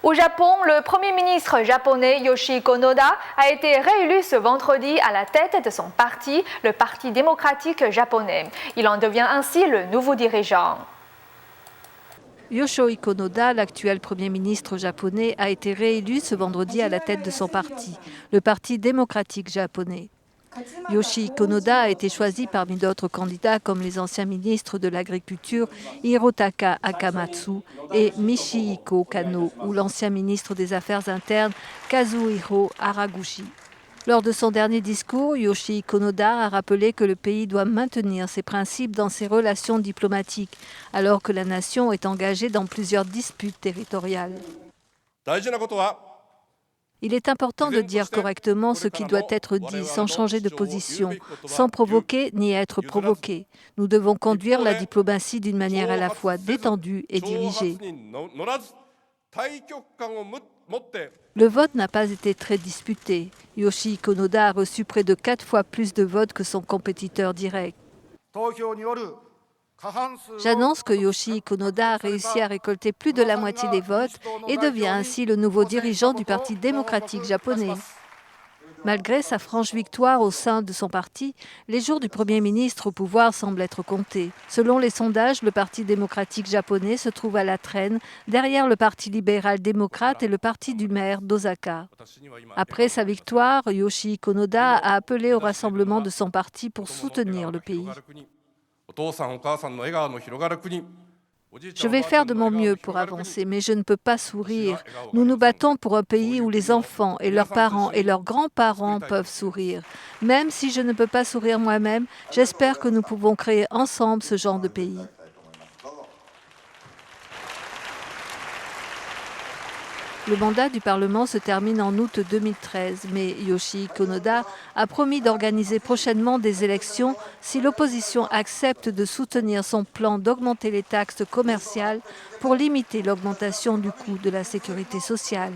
Au Japon, le Premier ministre japonais Yoshihiko Noda a été réélu ce vendredi à la tête de son parti, le Parti démocratique japonais. Il en devient ainsi le nouveau dirigeant. Yoshihiko Noda, l'actuel Premier ministre japonais, a été réélu ce vendredi à la tête de son parti, le Parti démocratique japonais. Yoshihiko Noda a été choisi parmi d'autres candidats comme les anciens ministres de l'Agriculture Hirotaka Akamatsu et Michihiko Kano ou l'ancien ministre des Affaires internes Kazuhiro Haraguchi. Lors de son dernier discours, Yoshihiko Noda a rappelé que le pays doit maintenir ses principes dans ses relations diplomatiques, alors que la nation est engagée dans plusieurs disputes territoriales. Il est important de dire correctement ce qui doit être dit, sans changer de position, sans provoquer ni être provoqué. Nous devons conduire la diplomatie d'une manière à la fois détendue et dirigée. Le vote n'a pas été très disputé. Yoshihiko Noda a reçu près de 4 fois plus de votes que son compétiteur direct. J'annonce que Yoshihiko Noda a réussi à récolter plus de la moitié des votes et devient ainsi le nouveau dirigeant du Parti démocratique japonais. Malgré sa franche victoire au sein de son parti, les jours du Premier ministre au pouvoir semblent être comptés. Selon les sondages, le Parti démocratique japonais se trouve à la traîne, derrière le Parti libéral-démocrate et le Parti du maire d'Osaka. Après sa victoire, Yoshihiko Noda a appelé au rassemblement de son parti pour soutenir le pays. Je vais faire de mon mieux pour avancer, mais je ne peux pas sourire. Nous nous battons pour un pays où les enfants et leurs parents et leurs grands-parents peuvent sourire. Même si je ne peux pas sourire moi-même, j'espère que nous pouvons créer ensemble ce genre de pays. Le mandat du Parlement se termine en août 2013, mais Yoshihiko Noda a promis d'organiser prochainement des élections si l'opposition accepte de soutenir son plan d'augmenter les taxes commerciales pour limiter l'augmentation du coût de la sécurité sociale.